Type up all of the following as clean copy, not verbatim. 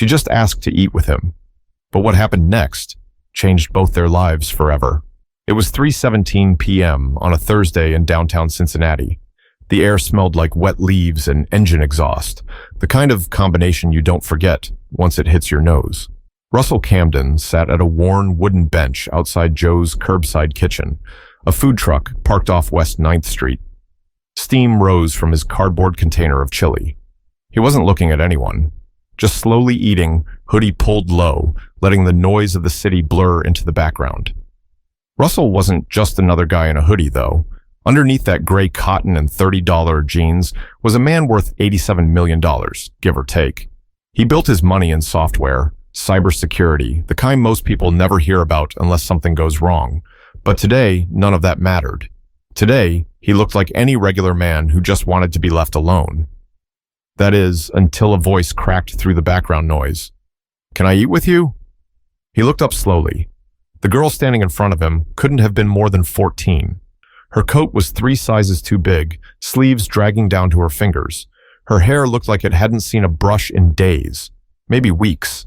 She just asked to eat with him. But what happened next changed both their lives forever. It was 3:17 p.m. on a Thursday in downtown Cincinnati. The air smelled like wet leaves and engine exhaust, the kind of combination you don't forget once it hits your nose. Russell Camden sat at a worn wooden bench outside Joe's curbside kitchen, a food truck parked off West 9th Street. Steam rose from his cardboard container of chili. He wasn't looking at anyone, just slowly eating, hoodie pulled low, letting the noise of the city blur into the background. Russell wasn't just another guy in a hoodie, though. Underneath that gray cotton and $30 jeans was a man worth $87 million, give or take. He built his money in software, cybersecurity, the kind most people never hear about unless something goes wrong. But today, none of that mattered. Today, he looked like any regular man who just wanted to be left alone. That is, until a voice cracked through the background noise. "Can I eat with you?" He looked up slowly. The girl standing in front of him couldn't have been more than 14. Her coat was 3 sizes too big, sleeves dragging down to her fingers. Her hair looked like it hadn't seen a brush in days, maybe weeks.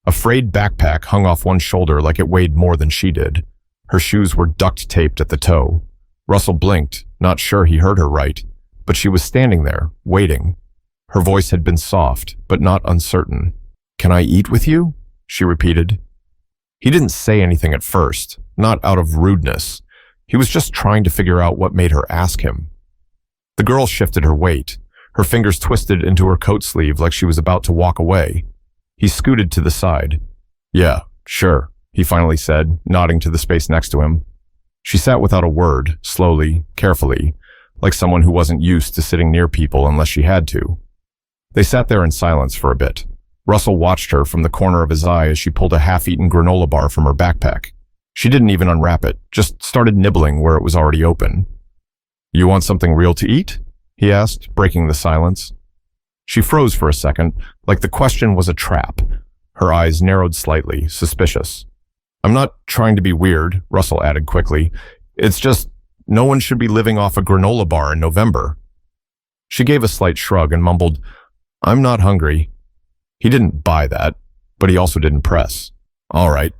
A frayed backpack hung off one shoulder like it weighed more than she did. Her shoes were duct-taped at the toe. Russell blinked, not sure he heard her right, but she was standing there, waiting. Her voice had been soft, but not uncertain. "Can I eat with you?" she repeated. He didn't say anything at first, not out of rudeness. He was just trying to figure out what made her ask him. The girl shifted her weight. Her fingers twisted into her coat sleeve like she was about to walk away. He scooted to the side. "Yeah, sure," he finally said, nodding to the space next to him. She sat without a word, slowly, carefully, like someone who wasn't used to sitting near people unless she had to. They sat there in silence for a bit. Russell watched her from the corner of his eye as she pulled a half-eaten granola bar from her backpack. She didn't even unwrap it, just started nibbling where it was already open. "You want something real to eat?" he asked, breaking the silence. She froze for a second, like the question was a trap. Her eyes narrowed slightly, suspicious. "I'm not trying to be weird," Russell added quickly. "It's just, no one should be living off a granola bar in November." She gave a slight shrug and mumbled, "I'm not hungry." He didn't buy that, but he also didn't press. "All right."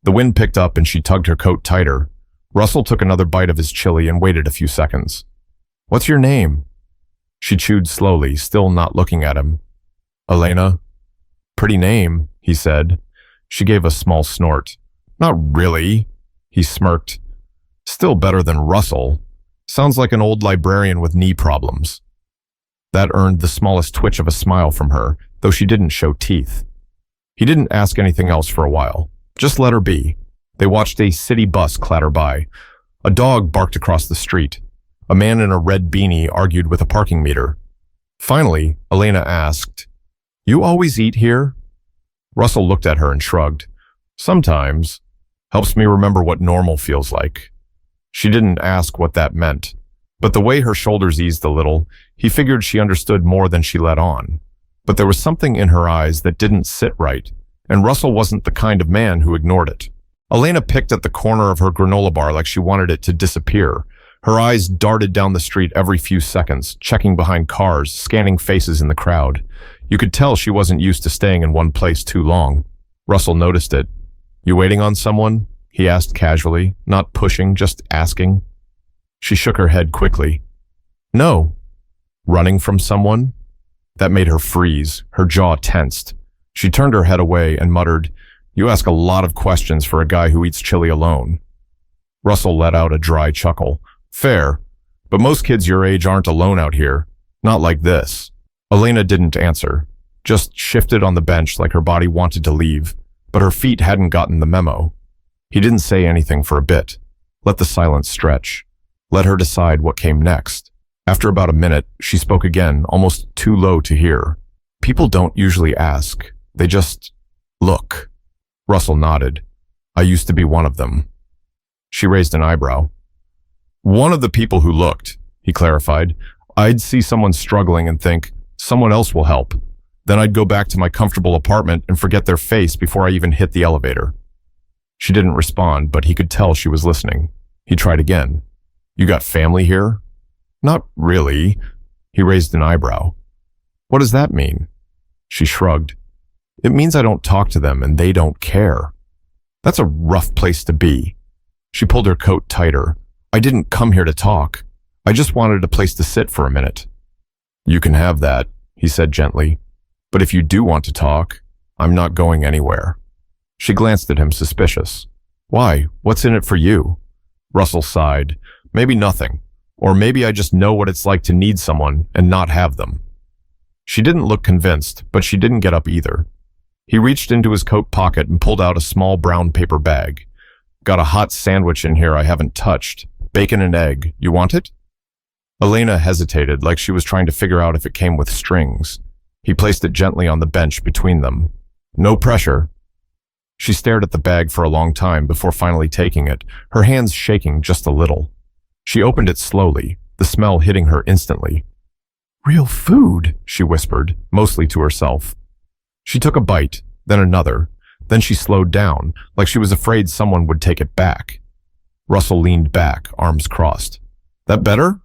The wind picked up and she tugged her coat tighter. Russell took another bite of his chili and waited a few seconds. "What's your name?" She chewed slowly, still not looking at him. "Elena." "Pretty name," he said. She gave a small snort. "Not really," he smirked. "Still better than Russell. Sounds like an old librarian with knee problems." That earned the smallest twitch of a smile from her, though she didn't show teeth. He didn't ask anything else for a while. Just let her be. They watched a city bus clatter by. A dog barked across the street. A man in a red beanie argued with a parking meter. Finally, Elena asked, "You always eat here?" Russell looked at her and shrugged. "Sometimes. Helps me remember what normal feels like." She didn't ask what that meant, but the way her shoulders eased a little, he figured she understood more than she let on. But there was something in her eyes that didn't sit right, and Russell wasn't the kind of man who ignored it. Elena picked at the corner of her granola bar like she wanted it to disappear. Her eyes darted down the street every few seconds, checking behind cars, scanning faces in the crowd. You could tell she wasn't used to staying in one place too long. Russell noticed it. "You waiting on someone?" he asked casually, not pushing, just asking. She shook her head quickly. "No." "Running from someone?" That made her freeze, her jaw tensed. She turned her head away and muttered, "You ask a lot of questions for a guy who eats chili alone." Russell let out a dry chuckle. "Fair, but most kids your age aren't alone out here. Not like this." Elena didn't answer, just shifted on the bench like her body wanted to leave, but her feet hadn't gotten the memo. He didn't say anything for a bit. Let the silence stretch. Let her decide what came next. After about a minute, she spoke again, almost too low to hear. "People don't usually ask. They just look." Russell nodded. "I used to be one of them." She raised an eyebrow. "One of the people who looked," he clarified. "I'd see someone struggling and think, someone else will help. Then I'd go back to my comfortable apartment and forget their face before I even hit the elevator." She didn't respond, but he could tell she was listening. He tried again. "You got family here?" "Not really." He raised an eyebrow. "What does that mean?" She shrugged. It means I don't talk to them and they don't care. That's a rough place to be. She pulled her coat tighter. I didn't come here to talk. I just wanted a place to sit for a minute. You can have that, he said gently. But if you do want to talk, I'm not going anywhere. She glanced at him, suspicious. Why? What's in it for you? Russell sighed. Maybe nothing. Or maybe I just know what it's like to need someone and not have them. She didn't look convinced, but she didn't get up either. He reached into his coat pocket and pulled out a small brown paper bag. Got a hot sandwich in here I haven't touched. Bacon and egg. You want it? Elena hesitated, like she was trying to figure out if it came with strings. He placed it gently on the bench between them. No pressure. She stared at the bag for a long time before finally taking it, her hands shaking just a little. She opened it slowly, the smell hitting her instantly. Real food, she whispered, mostly to herself. She took a bite, then another. Then she slowed down, like she was afraid someone would take it back. Russell leaned back, arms crossed. That better?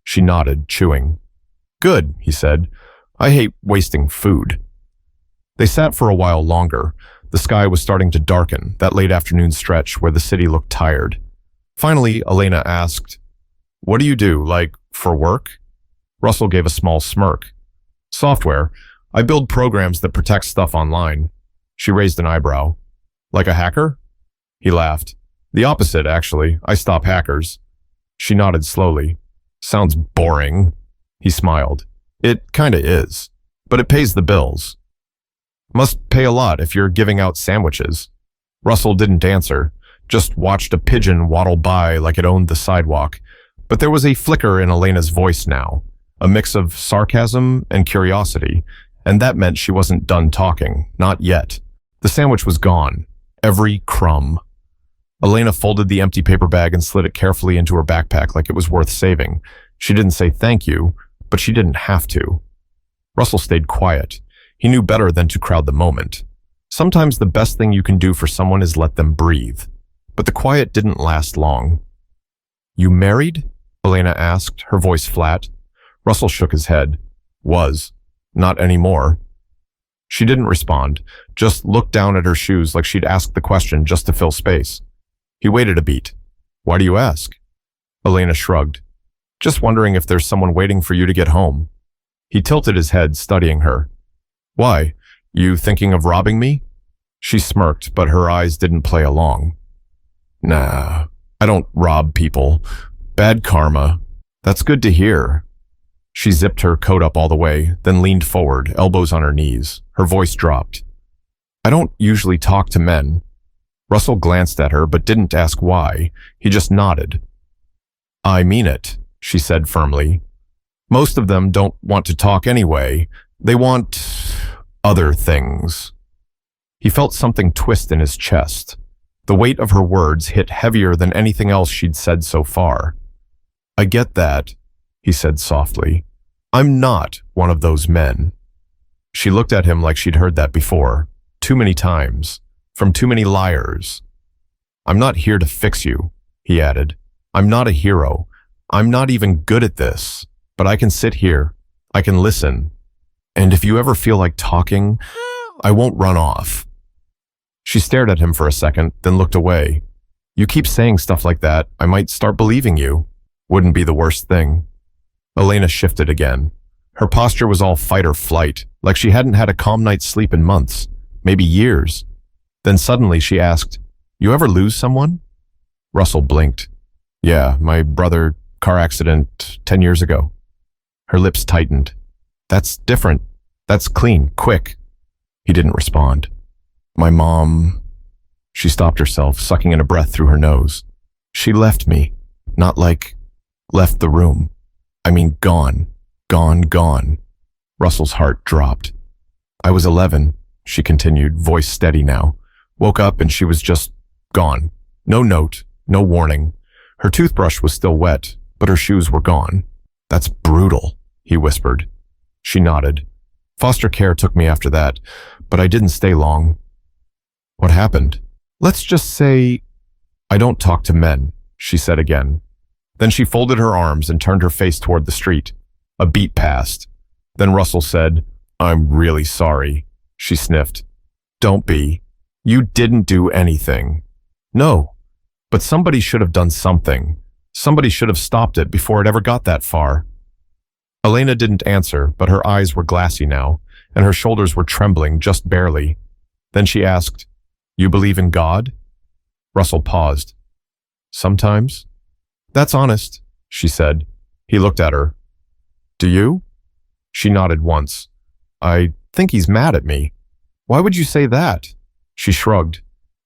She nodded, chewing. Good, he said. I hate wasting food. They sat for a while longer. The sky was starting to darken, that late afternoon stretch where the city looked tired. Finally, Elena asked, What do you do, like, for work? Russell gave a small smirk. Software. I build programs that protect stuff online. She raised an eyebrow. Like a hacker? He laughed. The opposite, actually. I stop hackers. She nodded slowly. Sounds boring. He smiled. It kinda is. But it pays the bills. Must pay a lot if you're giving out sandwiches. Russell didn't answer, just watched a pigeon waddle by like it owned the sidewalk. But there was a flicker in Elena's voice now, a mix of sarcasm and curiosity, and that meant she wasn't done talking, not yet. The sandwich was gone, every crumb. Elena folded the empty paper bag and slid it carefully into her backpack like it was worth saving. She didn't say thank you, but she didn't have to. Russell stayed quiet. He knew better than to crowd the moment. Sometimes the best thing you can do for someone is let them breathe. But the quiet didn't last long. You married? Elena asked, her voice flat. Russell shook his head. Was. Not anymore. She didn't respond, just looked down at her shoes like she'd asked the question just to fill space. He waited a beat. Why do you ask? Elena shrugged. Just wondering if there's someone waiting for you to get home. He tilted his head, studying her. Why? You thinking of robbing me? She smirked, but her eyes didn't play along. Nah, I don't rob people. Bad karma. That's good to hear. She zipped her coat up all the way, then leaned forward, elbows on her knees. Her voice dropped. I don't usually talk to men. Russell glanced at her, but didn't ask why. He just nodded. I mean it, she said firmly. Most of them don't want to talk anyway. They want other things. He felt something twist in his chest. The weight of her words hit heavier than anything else she'd said so far. I get that, he said softly. I'm not one of those men. She looked at him like she'd heard that before, too many times, from too many liars. I'm not here to fix you, he added. I'm not a hero. I'm not even good at this, but I can sit here. I can listen. And if you ever feel like talking, I won't run off. She stared at him for a second, then looked away. You keep saying stuff like that, I might start believing you. Wouldn't be the worst thing. Elena shifted again. Her posture was all fight or flight, like she hadn't had a calm night's sleep in months, maybe years. Then suddenly she asked, You ever lose someone? Russell blinked. Yeah, my brother, car accident 10 years ago. Her lips tightened. That's different. That's clean, quick. He didn't respond. My mom... She stopped herself, sucking in a breath through her nose. She left me. Not like... left the room. I mean gone. Gone, gone. Russell's heart dropped. I was 11, she continued, voice steady now. Woke up and she was just gone. No note, no warning. Her toothbrush was still wet, but her shoes were gone. That's brutal, he whispered. She nodded. Foster care took me after that, but I didn't stay long. What happened? Let's just say, I don't talk to men, she said again. Then she folded her arms and turned her face toward the street. A beat passed. Then Russell said, I'm really sorry. She sniffed. Don't be. You didn't do anything. No, but somebody should have done something. Somebody should have stopped it before it ever got that far. Elena didn't answer, but her eyes were glassy now, and her shoulders were trembling just barely. Then she asked, "You believe in God?" Russell paused. "Sometimes." "That's honest," she said. He looked at her. "Do you?" She nodded once. "I think he's mad at me." "Why would you say that?" She shrugged.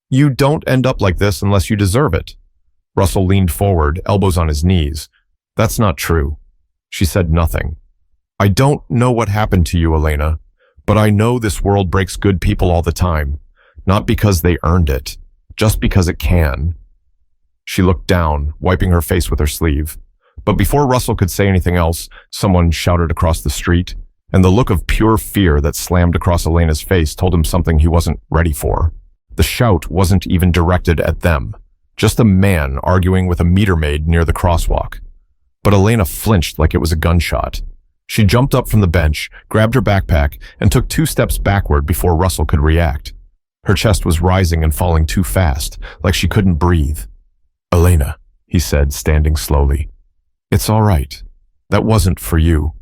"You don't end up like this unless you deserve it." Russell leaned forward, elbows on his knees. "That's not true." She said nothing. "I don't know what happened to you, Elena, but I know this world breaks good people all the time, not because they earned it, just because it can." She looked down, wiping her face with her sleeve. But before Russell could say anything else, someone shouted across the street, and the look of pure fear that slammed across Elena's face told him something he wasn't ready for. The shout wasn't even directed at them, just a man arguing with a meter maid near the crosswalk. But Elena flinched like it was a gunshot. She jumped up from the bench, grabbed her backpack, and took 2 steps backward before Russell could react. Her chest was rising and falling too fast, like she couldn't breathe. "Elena," he said, standing slowly. "It's all right. That wasn't for you."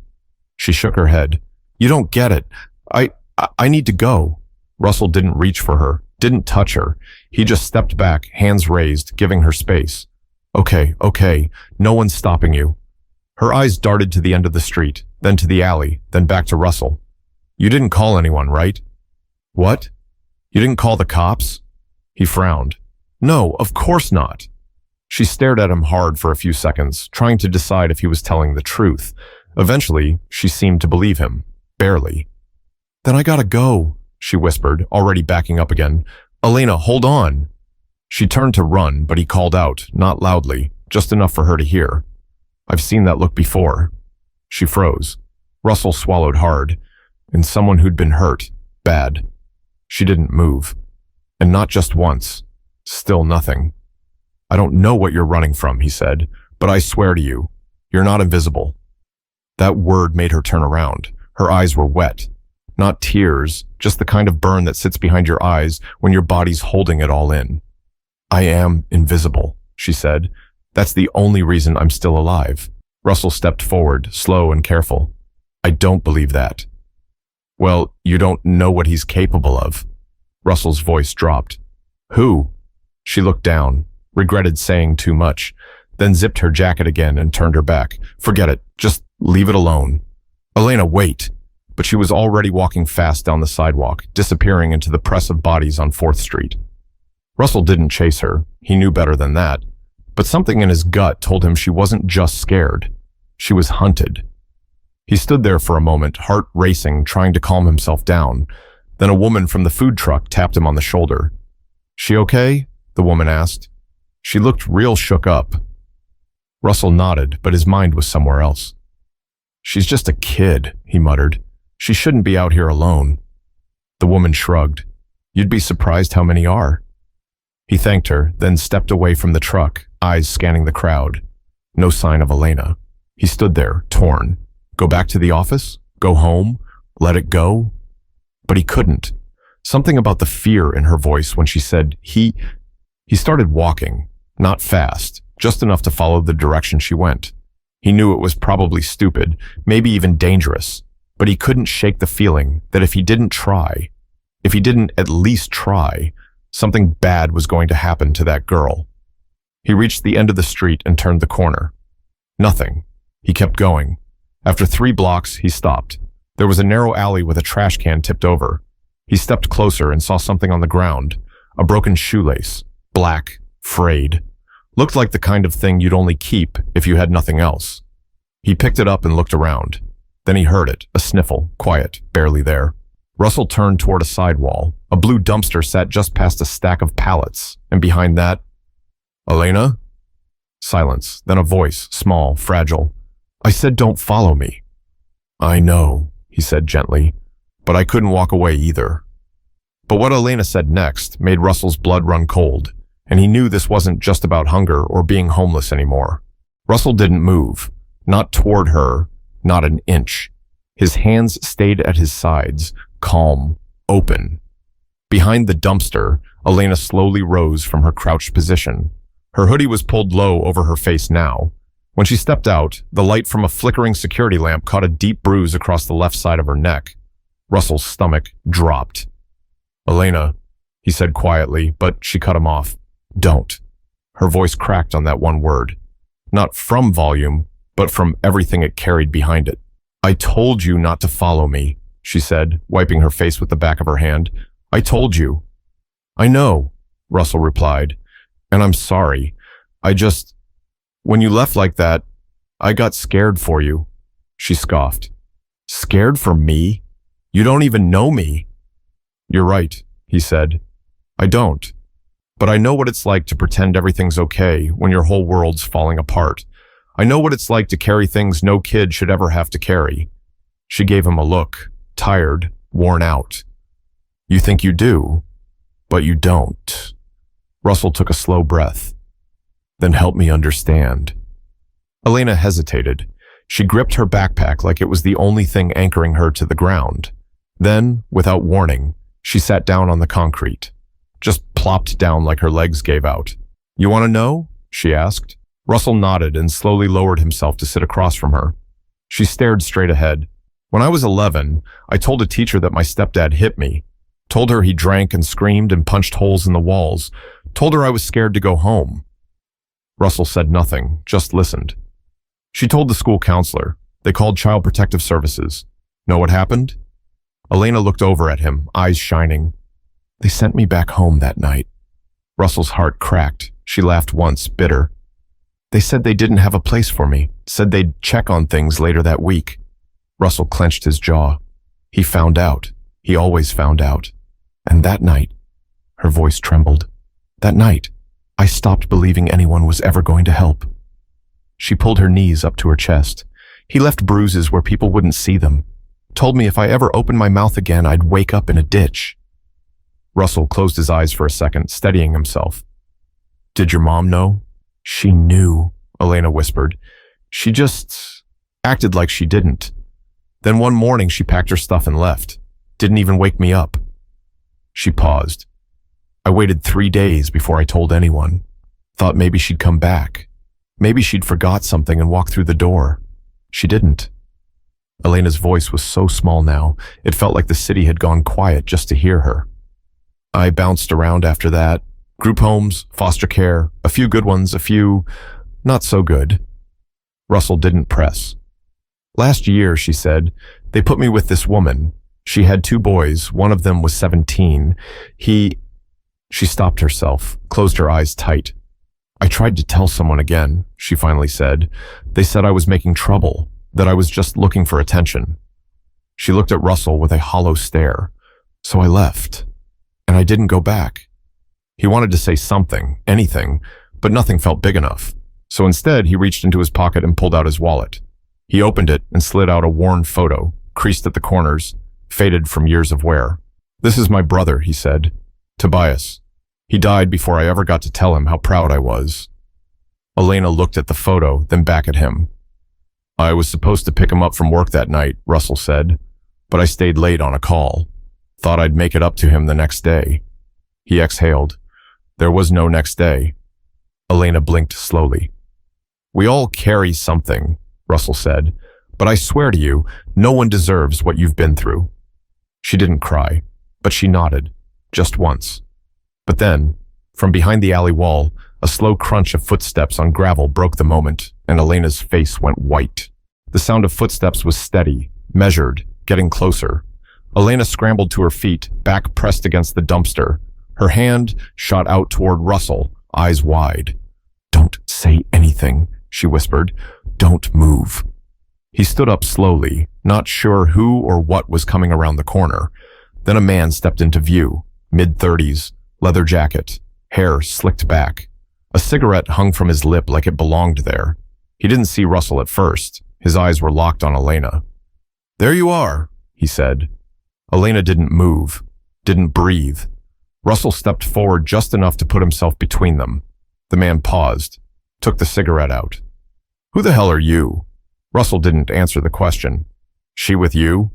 She shook her head. "You don't get it. I need to go." Russell didn't reach for her, didn't touch her. He just stepped back, hands raised, giving her space. Okay. No one's stopping you." Her eyes darted to the end of the street, then to the alley, then back to Russell. "You didn't call anyone, right?" "What? You didn't call the cops?" He frowned. "No, of course not." She stared at him hard for a few seconds, trying to decide if he was telling the truth. Eventually, she seemed to believe him. Barely. "Then I gotta go," she whispered, already backing up again. "Elena, hold on." She turned to run, but he called out, not loudly, just enough for her to hear. "I've seen that look before." She froze. Russell swallowed hard. In someone who'd been hurt. Bad. She didn't move. And not just once. Still nothing. "I don't know what you're running from," he said, "but I swear to you, you're not invisible." That word made her turn around. Her eyes were wet. Not tears, just the kind of burn that sits behind your eyes when your body's holding it all in. "I am invisible," she said. "That's the only reason I'm still alive." Russell stepped forward, slow and careful. "I don't believe that." "Well, you don't know what he's capable of." Russell's voice dropped. "Who?" She looked down, regretted saying too much, then zipped her jacket again and turned her back. "Forget it. Just leave it alone." "Elena, wait." But she was already walking fast down the sidewalk, disappearing into the press of bodies on 4th Street. Russell didn't chase her. He knew better than that. But something in his gut told him she wasn't just scared. She was hunted. He stood there for a moment, heart racing, trying to calm himself down. Then a woman from the food truck tapped him on the shoulder. "She okay?" the woman asked. She looked real shook up. Russell nodded, but his mind was somewhere else. "She's just a kid," he muttered. "She shouldn't be out here alone." The woman shrugged. "You'd be surprised how many are." He thanked her, then stepped away from the truck, eyes scanning the crowd. No sign of Elena. He stood there, torn. Go back to the office? Go home? Let it go? But he couldn't. Something about the fear in her voice when she said he started walking, not fast, just enough to follow the direction she went. He knew it was probably stupid, maybe even dangerous, but he couldn't shake the feeling that if he didn't at least try, something bad was going to happen to that girl. He reached the end of the street and turned the corner. Nothing. He kept going. After 3 blocks, he stopped. There was a narrow alley with a trash can tipped over. He stepped closer and saw something on the ground. A broken shoelace. Black. Frayed. Looked like the kind of thing you'd only keep if you had nothing else. He picked it up and looked around. Then he heard it, a sniffle, quiet, barely there. Russell turned toward a sidewall. A blue dumpster sat just past a stack of pallets, and behind that, "Elena?" Silence, then a voice, small, fragile. "I said don't follow me." "I know," he said gently, "but I couldn't walk away either." But what Elena said next made Russell's blood run cold, and he knew this wasn't just about hunger or being homeless anymore. Russell didn't move, not toward her, not an inch. His hands stayed at his sides, calm, open. Behind the dumpster, Elena slowly rose from her crouched position. Her hoodie was pulled low over her face now. When she stepped out, the light from a flickering security lamp caught a deep bruise across the left side of her neck. Russell's stomach dropped. "Elena," he said quietly, but she cut him off. "Don't." Her voice cracked on that one word. Not from volume, but from everything it carried behind it. "I told you not to follow me," she said, wiping her face with the back of her hand. "I told you." "I know," Russell replied, "and I'm sorry. When you left like that, I got scared for you." She scoffed. "Scared for me? You don't even know me." "You're right," he said. "I don't. But I know what it's like to pretend everything's okay when your whole world's falling apart. I know what it's like to carry things no kid should ever have to carry." She gave him a look, tired, worn out. "You think you do, but you don't." Russell took a slow breath. "Then help me understand." Elena hesitated. She gripped her backpack like it was the only thing anchoring her to the ground. Then, without warning, she sat down on the concrete. Just plopped down like her legs gave out. "You want to know?" she asked. Russell nodded and slowly lowered himself to sit across from her. She stared straight ahead. "When I was 11, I told a teacher that my stepdad hit me. Told her he drank and screamed and punched holes in the walls. Told her I was scared to go home." Russell said nothing, just listened. "She told the school counselor. They called Child Protective Services. Know what happened?" Elena looked over at him, eyes shining. "They sent me back home that night." Russell's heart cracked. She laughed once, bitter. "They said they didn't have a place for me, said they'd check on things later that week." Russell clenched his jaw. He found out. He always found out. "And that night," her voice trembled, "that night, I stopped believing anyone was ever going to help." She pulled her knees up to her chest. "He left bruises where people wouldn't see them. Told me if I ever opened my mouth again, I'd wake up in a ditch." Russell closed his eyes for a second, steadying himself. "Did your mom know?" "She knew," Elena whispered. "She just acted like she didn't. Then one morning she packed her stuff and left. Didn't even wake me up." She paused. "I waited 3 days before I told anyone. Thought maybe she'd come back. Maybe she'd forgot something and walked through the door. She didn't." Elena's voice was so small now, it felt like the city had gone quiet just to hear her. "I bounced around after that. Group homes, foster care, a few good ones, a few not so good." Russell didn't press. "Last year," she said, "they put me with this woman. She had 2 boys, one of them was 17. She stopped herself, closed her eyes tight. "I tried to tell someone again," she finally said. "They said I was making trouble, that I was just looking for attention." She looked at Russell with a hollow stare. "So I left, and I didn't go back." He wanted to say something, anything, but nothing felt big enough. So instead, he reached into his pocket and pulled out his wallet. He opened it and slid out a worn photo, creased at the corners, faded from years of wear. "This is my brother," he said. "Tobias. He died before I ever got to tell him how proud I was." Elena looked at the photo, then back at him. "I was supposed to pick him up from work that night," Russell said, "but I stayed late on a call. Thought I'd make it up to him the next day." He exhaled. "There was no next day." Elena blinked slowly. "We all carry something," Russell said, "but I swear to you, no one deserves what you've been through." She didn't cry, but she nodded, just once. But then, from behind the alley wall, a slow crunch of footsteps on gravel broke the moment, and Elena's face went white. The sound of footsteps was steady, measured, getting closer. Elena scrambled to her feet, back pressed against the dumpster. Her hand shot out toward Russell, eyes wide. "Don't say anything," she whispered. "Don't move." He stood up slowly, not sure who or what was coming around the corner. Then a man stepped into view, mid-30s, leather jacket, hair slicked back. A cigarette hung from his lip like it belonged there. He didn't see Russell at first. His eyes were locked on Elena. "There you are," he said. Elena didn't move, didn't breathe. Russell stepped forward just enough to put himself between them. The man paused, took the cigarette out. "Who the hell are you?" Russell didn't answer the question. "She with you?"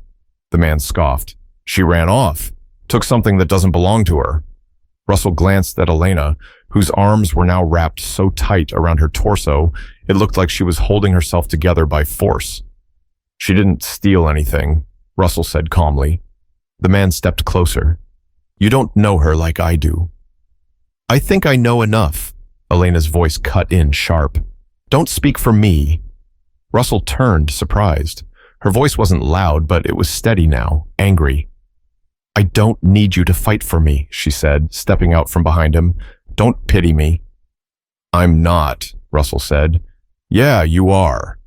The man scoffed. "She ran off." Took something that doesn't belong to her. Russell glanced at Elena, whose arms were now wrapped so tight around her torso, it looked like she was holding herself together by force. She didn't steal anything, Russell said calmly. The man stepped closer. You don't know her like I do. I think I know enough. Elena's voice cut in sharp. Don't speak for me. Russell turned, surprised. Her voice wasn't loud, but it was steady now, angry. I don't need you to fight for me, she said, stepping out from behind him. Don't pity me. I'm not, Russell said. Yeah, you are.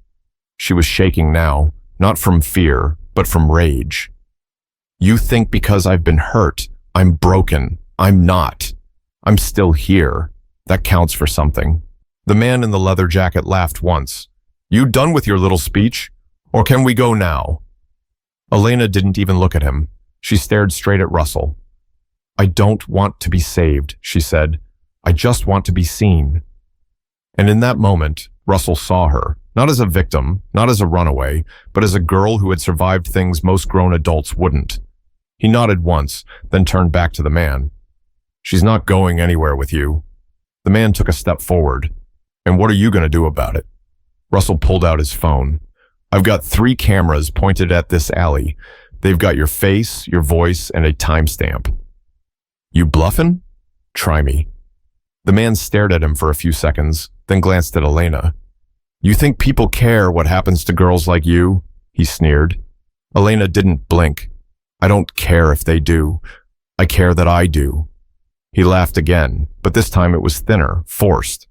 She was shaking now, not from fear, but from rage. You think because I've been hurt, I'm broken. I'm not. I'm still here. That counts for something. The man in the leather jacket laughed once. You done with your little speech? Or can we go now? Elena didn't even look at him. She stared straight at Russell. I don't want to be saved, she said. I just want to be seen. And in that moment, Russell saw her, not as a victim, not as a runaway, but as a girl who had survived things most grown adults wouldn't. He nodded once, then turned back to the man. She's not going anywhere with you. The man took a step forward. And what are you going to do about it? Russell pulled out his phone. I've got 3 cameras pointed at this alley. They've got your face, your voice, and a timestamp. You bluffin'? Try me. The man stared at him for a few seconds, then glanced at Elena. You think people care what happens to girls like you? He sneered. Elena didn't blink. I don't care if they do. I care that I do. He laughed again, but this time it was thinner, forced.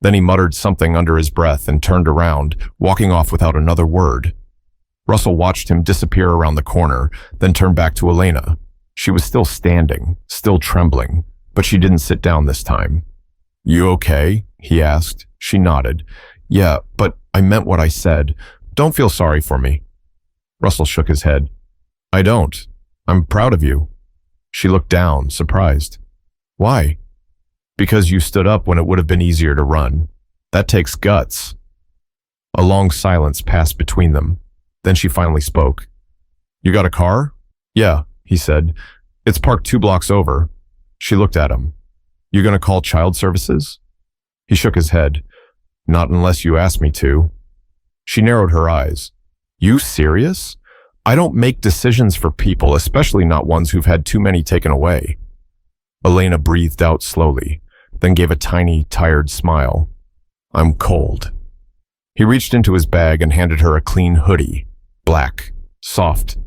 Then he muttered something under his breath and turned around, walking off without another word. Russell watched him disappear around the corner, then turned back to Elena. She was still standing, still trembling, but she didn't sit down this time. You okay? He asked. She nodded. Yeah, but I meant what I said. Don't feel sorry for me. Russell shook his head. I don't. I'm proud of you. She looked down, surprised. Why? Because you stood up when it would have been easier to run. That takes guts. A long silence passed between them. Then she finally spoke. You got a car? Yeah, he said. It's parked 2 blocks over. She looked at him. You gonna call child services? He shook his head. Not unless you ask me to. She narrowed her eyes. You serious? I don't make decisions for people, especially not ones who've had too many taken away. Elena breathed out slowly, then gave a tiny, tired smile. I'm cold. He reached into his bag and handed her a clean hoodie, black, soft.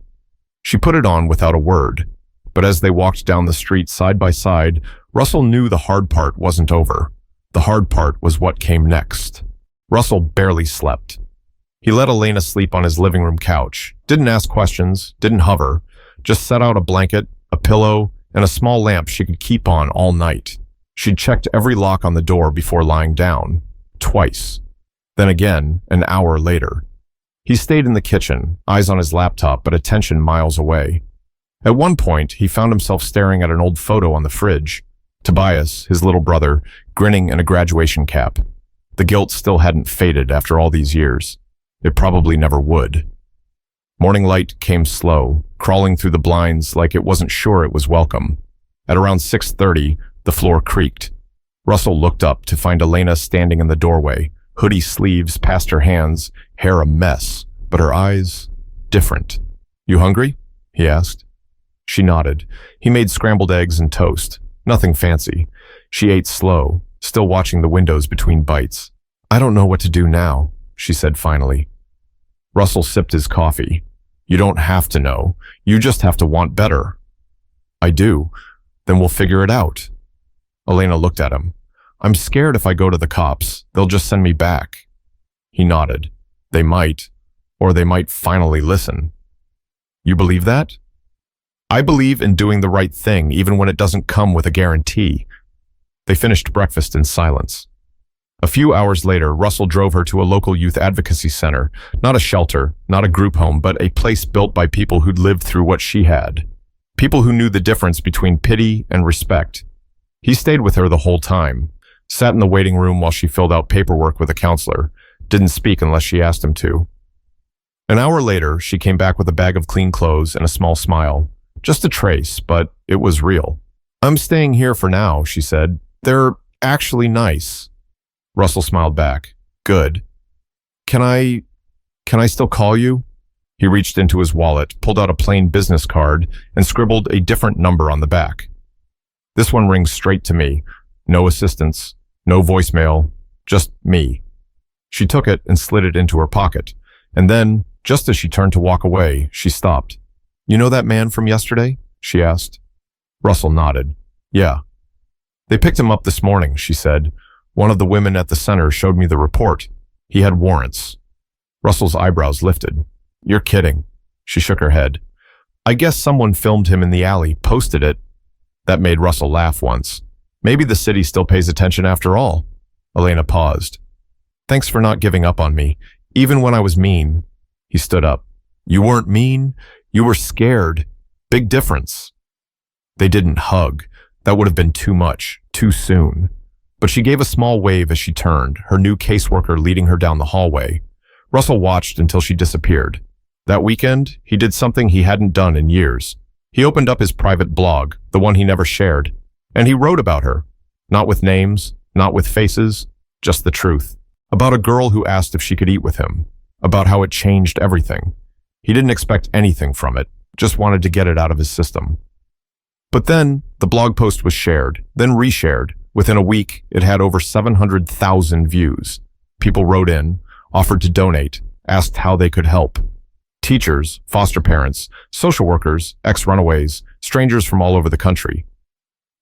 She put it on without a word, but as they walked down the street side by side, Russell knew the hard part wasn't over. The hard part was what came next. Russell barely slept. He let Elena sleep on his living room couch, didn't ask questions, didn't hover, just set out a blanket, a pillow, and a small lamp she could keep on all night. She'd checked every lock on the door before lying down, twice. Then again, an hour later. He stayed in the kitchen, eyes on his laptop, but attention miles away. At one point, he found himself staring at an old photo on the fridge. Tobias, his little brother, grinning in a graduation cap. The guilt still hadn't faded after all these years. It probably never would. Morning light came slow, crawling through the blinds like it wasn't sure it was welcome. At around 6:30, the floor creaked. Russell looked up to find Elena standing in the doorway, hoodie sleeves past her hands, hair a mess, but her eyes different. You hungry? He asked. She nodded. He made scrambled eggs and toast. Nothing fancy. She ate slow, still watching the windows between bites. I don't know what to do now, she said finally. Russell sipped his coffee. You don't have to know. You just have to want better. I do. Then we'll figure it out. Elena looked at him. I'm scared if I go to the cops, they'll just send me back. He nodded. They might, or they might finally listen. You believe that? I believe in doing the right thing, even when it doesn't come with a guarantee. They finished breakfast in silence. A few hours later, Russell drove her to a local youth advocacy center, not a shelter, not a group home, but a place built by people who'd lived through what she had. People who knew the difference between pity and respect. He stayed with her the whole time, sat in the waiting room while she filled out paperwork with a counselor, didn't speak unless she asked him to. An hour later, she came back with a bag of clean clothes and a small smile. Just a trace, but It was real. I'm staying here for now, she said. They're actually nice. Russell smiled back. Good. Can I still call you? He reached into his wallet, pulled out a plain business card, and scribbled a different number on the back. This one rings straight to me. No assistance, no voicemail, just me. She took it and slid it into her pocket. And then, just as she turned to walk away, she stopped. You know that man from yesterday? She asked. Russell nodded. Yeah. They picked him up this morning, she said. One of the women at the center showed me the report. He had warrants. Russell's eyebrows lifted. You're kidding. She shook her head. I guess someone filmed him in the alley, posted it. That made Russell laugh once. Maybe the city still pays attention after all. Elena paused. Thanks for not giving up on me, even when I was mean. He stood up. You weren't mean. You were scared. Big difference. They didn't hug. That would have been too much, too soon. But she gave a small wave as she turned, her new caseworker leading her down the hallway. Russell watched until she disappeared. That weekend, he did something he hadn't done in years. He opened up his private blog, the one he never shared, and he wrote about her. Not with names, not with faces, just the truth. About a girl who asked if she could eat with him. About how it changed everything. He didn't expect anything from it, just wanted to get it out of his system. But then, the blog post was shared, then reshared. Within a week, it had over 700,000 views. People wrote in, offered to donate, asked how they could help. Teachers, foster parents, social workers, ex-runaways, strangers from all over the country.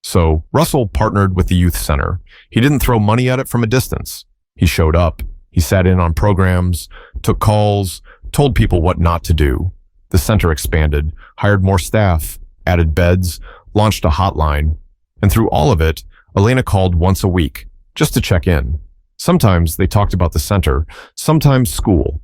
So, Russell partnered with the youth center. He didn't throw money at it from a distance. He showed up. He sat in on programs, took calls, told people what not to do. The center expanded, hired more staff, added beds, launched a hotline. And through all of it, Elena called once a week, just to check in. Sometimes they talked about the center, sometimes school.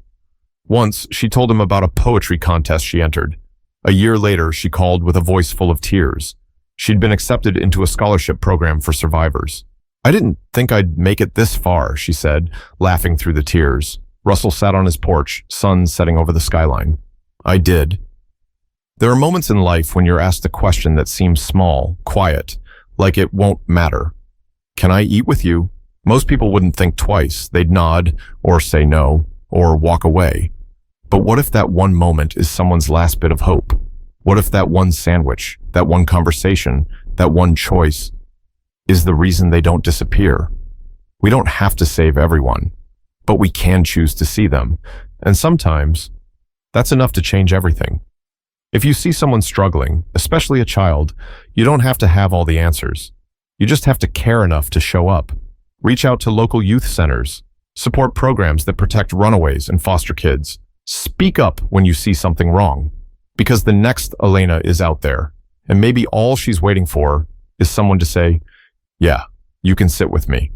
Once, she told him about a poetry contest she entered. A year later, she called with a voice full of tears. She'd been accepted into a scholarship program for survivors. I didn't think I'd make it this far, she said, laughing through the tears. Russell sat on his porch, sun setting over the skyline. I did. There are moments in life when you're asked a question that seems small, quiet, like it won't matter. Can I eat with you? Most people wouldn't think twice. They'd nod, or say no, or walk away. But what if that one moment is someone's last bit of hope? What if that one sandwich, that one conversation, that one choice is the reason they don't disappear? We don't have to save everyone, but we can choose to see them. And sometimes, that's enough to change everything. If you see someone struggling, especially a child, you don't have to have all the answers. You just have to care enough to show up. Reach out to local youth centers. Support programs that protect runaways and foster kids. Speak up when you see something wrong. Because the next Elena is out there, and maybe all she's waiting for is someone to say, yeah, you can sit with me.